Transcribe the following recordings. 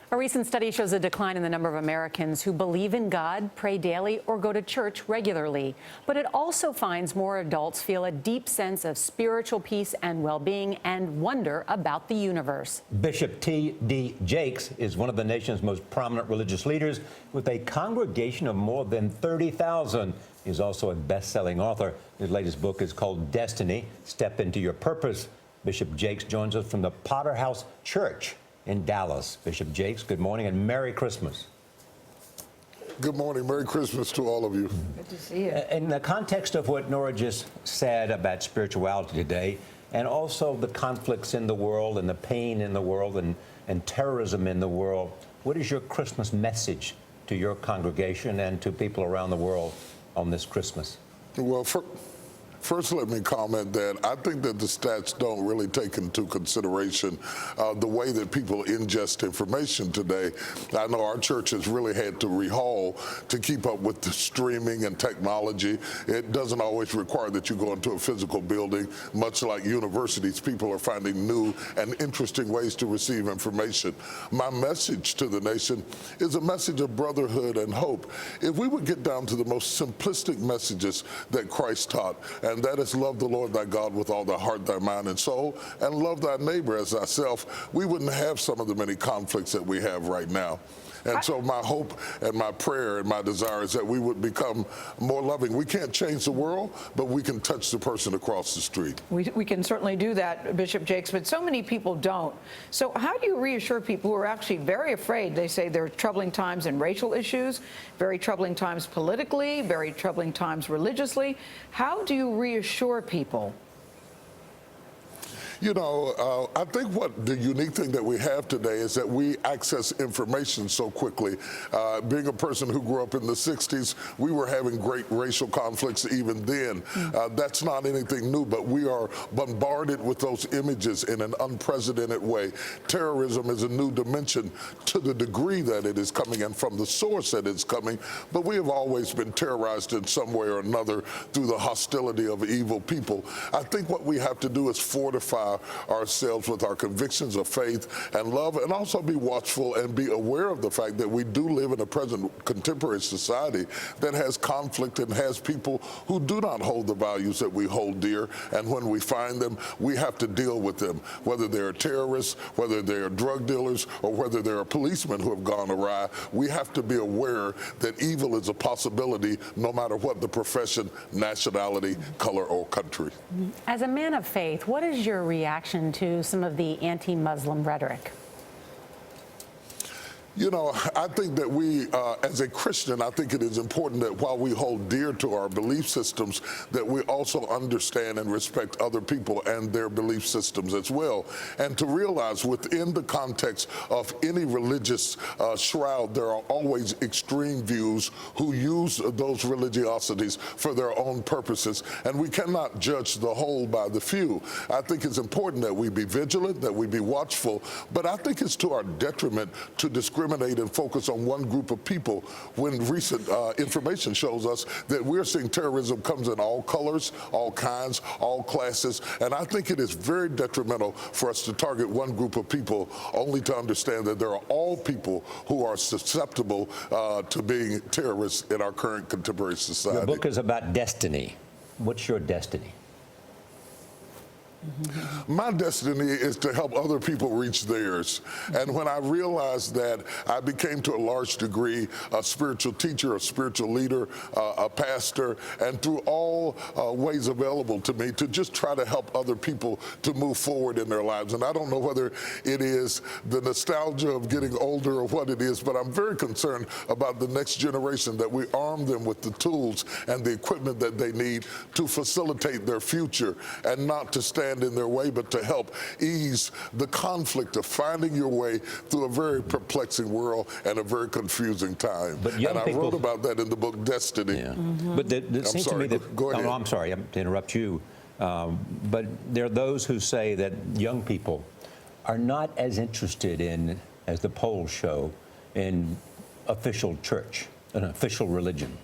A recent study shows a decline in the number of Americans who believe in God, pray daily, or go to church regularly. But it also finds more adults feel a deep sense of spiritual peace and well-being and wonder about the universe. Bishop T.D. Jakes is one of the nation's most prominent religious leaders with a congregation of more than 30,000. He's also a best-selling author. His latest book is called Destiny, Step Into Your Purpose. Bishop Jakes joins us from the Potter House Church in Dallas. Bishop Jakes, good morning and Merry Christmas. Good morning. Merry Christmas to all of you. Good to see you. In the context of what Nora just said about spirituality today, and also the conflicts in the world and the pain in the world and terrorism in the world, what is your Christmas message to your congregation and to people around the world on this Christmas? Well, first, let me comment that I think that the stats don't really take into consideration the way that people ingest information today. I know our church has really had to rehaul to keep up with the streaming and technology. It doesn't always require that you go into a physical building. Much like universities, people are finding new and interesting ways to receive information. My message to the nation is a message of brotherhood and hope. If we would get down to the most simplistic messages that Christ taught, and that is love the Lord thy God with all thy heart, thy mind, and soul, and love thy neighbor as thyself, we wouldn't have some of the many conflicts that we have right now. And so my hope and my prayer and my desire is that we would become more loving. We can't change the world, but we can touch the person across the street. We can certainly do that, Bishop Jakes, but so many people don't. So how do you reassure people who are actually very afraid? They say there are troubling times in racial issues, very troubling times politically, very troubling times religiously. How do you reassure people? You know, I think what the unique thing that we have today is that we access information so quickly. Being a person who grew up in the 60s, we were having great racial conflicts even then. That's not anything new, but we are bombarded with those images in an unprecedented way. Terrorism is a new dimension to the degree that it is coming and from the source that it's coming, but we have always been terrorized in some way or another through the hostility of evil people. I think what we have to do is fortify ourselves with our convictions of faith and love, and also be watchful and be aware of the fact that we do live in a present contemporary society that has conflict and has people who do not hold the values that we hold dear. And when we find them, we have to deal with them, whether they're terrorists, whether they're drug dealers, or whether they're policemen who have gone awry. We have to be aware that evil is a possibility no matter what the profession, nationality, color, or country. As a man of faith, what is your reaction to some of the anti-Muslim rhetoric? You know, I think that we, as a Christian, I think it is important that while we hold dear to our belief systems, that we also understand and respect other people and their belief systems as well. And to realize within the context of any religious shroud, there are always extreme views who use those religiosities for their own purposes. And we cannot judge the whole by the few. I think it's important that we be vigilant, that we be watchful, but I think it's to our detriment to discriminate and focus on one group of people when recent information shows us that we're seeing terrorism comes in all colors, all kinds, all classes, and I think it is very detrimental for us to target one group of people only to understand that there are all people who are susceptible to being terrorists in our current contemporary society. Your book is about destiny. What's your destiny? My destiny is to help other people reach theirs. And when I realized that, I became to a large degree a spiritual teacher, a spiritual leader, a pastor, and through all ways available to me to just try to help other people to move forward in their lives. And I don't know whether it is the nostalgia of getting older or what it is, but I'm very concerned about the next generation, that we arm them with the tools and the equipment that they need to facilitate their future and not to stand in their way, but to help ease the conflict of finding your way through a very perplexing world and a very confusing time. And I wrote about that in the book Destiny. Yeah. But it seems to me that, go ahead. Oh, no, I'm sorry to interrupt you, but there are those who say that young people are not as interested in, as the polls show, in official church, an official religion.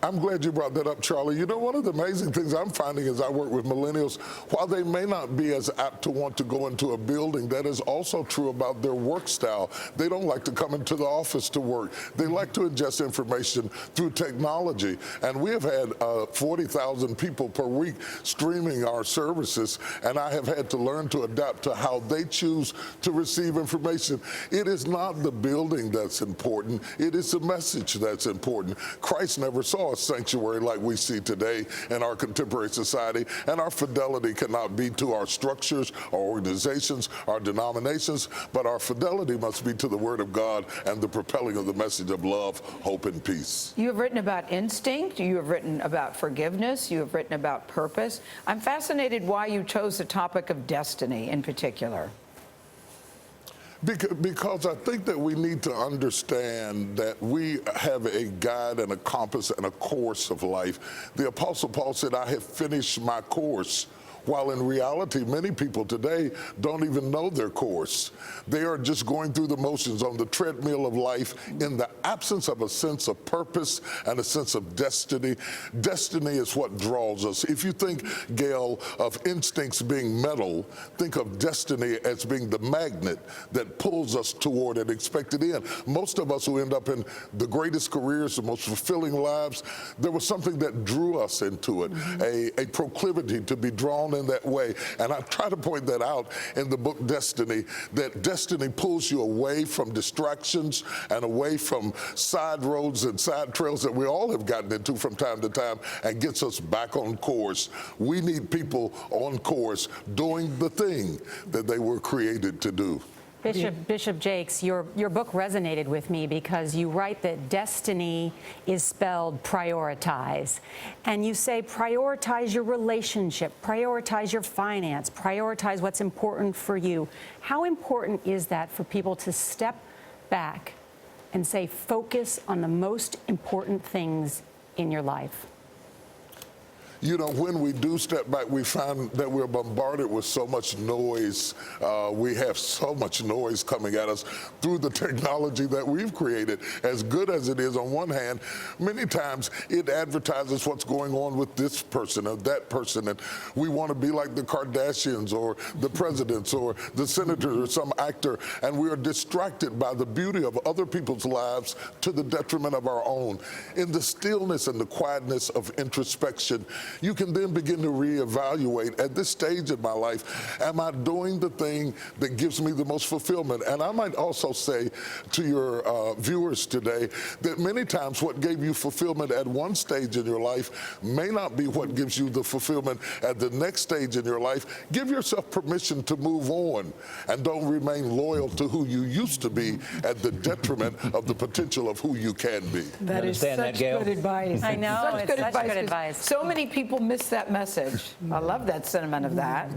I'm glad you brought that up, Charlie. You know, one of the amazing things I'm finding as I work with millennials, while they may not be as apt to want to go into a building, that is also true about their work style. They don't like to come into the office to work. They like to ingest information through technology. And we have had 40,000 people per week streaming our services, and I have had to learn to adapt to how they choose to receive information. It is not the building that's important. It is the message that's important. Christ never saw a sanctuary like we see today in our contemporary society, and our fidelity cannot be to our structures, our organizations, our denominations, but our fidelity must be to the Word of God and the propelling of the message of love, hope, and peace. You have written about instinct, you have written about forgiveness, you have written about purpose. I'm fascinated why you chose the topic of destiny in particular. Because I think that we need to understand that we have a guide and a compass and a course of life. The Apostle Paul said, I have finished my course. While in reality, many people today don't even know their course. They are just going through the motions on the treadmill of life in the absence of a sense of purpose and a sense of destiny. Destiny is what draws us. If you think, Gail, of instincts being metal, think of destiny as being the magnet that pulls us toward an expected end. Most of us who end up in the greatest careers, the most fulfilling lives, there was something that drew us into it, a proclivity to be drawn in that way. And I try to point that out in the book Destiny, that destiny pulls you away from distractions and away from side roads and side trails that we all have gotten into from time to time and gets us back on course. We need people on course doing the thing that they were created to do. Bishop Jakes, your book resonated with me because you write that destiny is spelled prioritize. And you say prioritize your relationship, prioritize your finance, prioritize what's important for you. How important is that for people to step back and say focus on the most important things in your life? You know, when we do step back, we find that we're bombarded with so much noise. We have so much noise coming at us through the technology that we've created. As good as it is on one hand, many times it advertises what's going on with this person or that person. And we want to be like the Kardashians or the presidents or the senators or some actor. And we are distracted by the beauty of other people's lives to the detriment of our own. In the stillness and the quietness of introspection, you can then begin to reevaluate at this stage in my life, am I doing the thing that gives me the most fulfillment? And I might also say to your viewers today that many times what gave you fulfillment at one stage in your life may not be what gives you the fulfillment at the next stage in your life. Give yourself permission to move on and don't remain loyal to who you used to be at the detriment of the potential of who you can be. That is such good advice. I know, it's such good advice. So many people miss that message. I love that sentiment of that.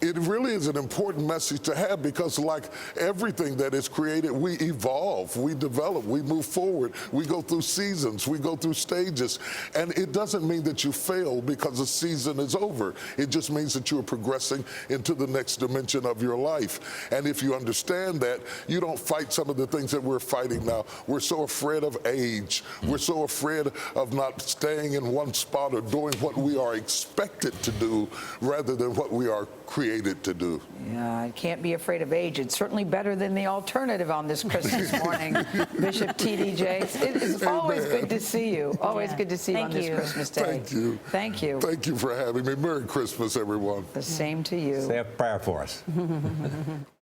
It really is an important message to have because like everything that is created, we evolve, we develop, we move forward, we go through seasons, we go through stages. And it doesn't mean that you fail because the season is over. It just means that you are progressing into the next dimension of your life. And if you understand that, you don't fight some of the things that we're fighting now. We're so afraid of age. We're so afraid of not staying in one spot or doing what we are expected to do rather than what we are created to do. Yeah, I can't be afraid of age. It's certainly better than the alternative on this Christmas morning. Bishop T.D. Jakes, it is always good to see you. Always good to see you on this Christmas day. Thank you. Thank you. Thank you for having me. Merry Christmas, everyone. The same to you. Say a prayer for us.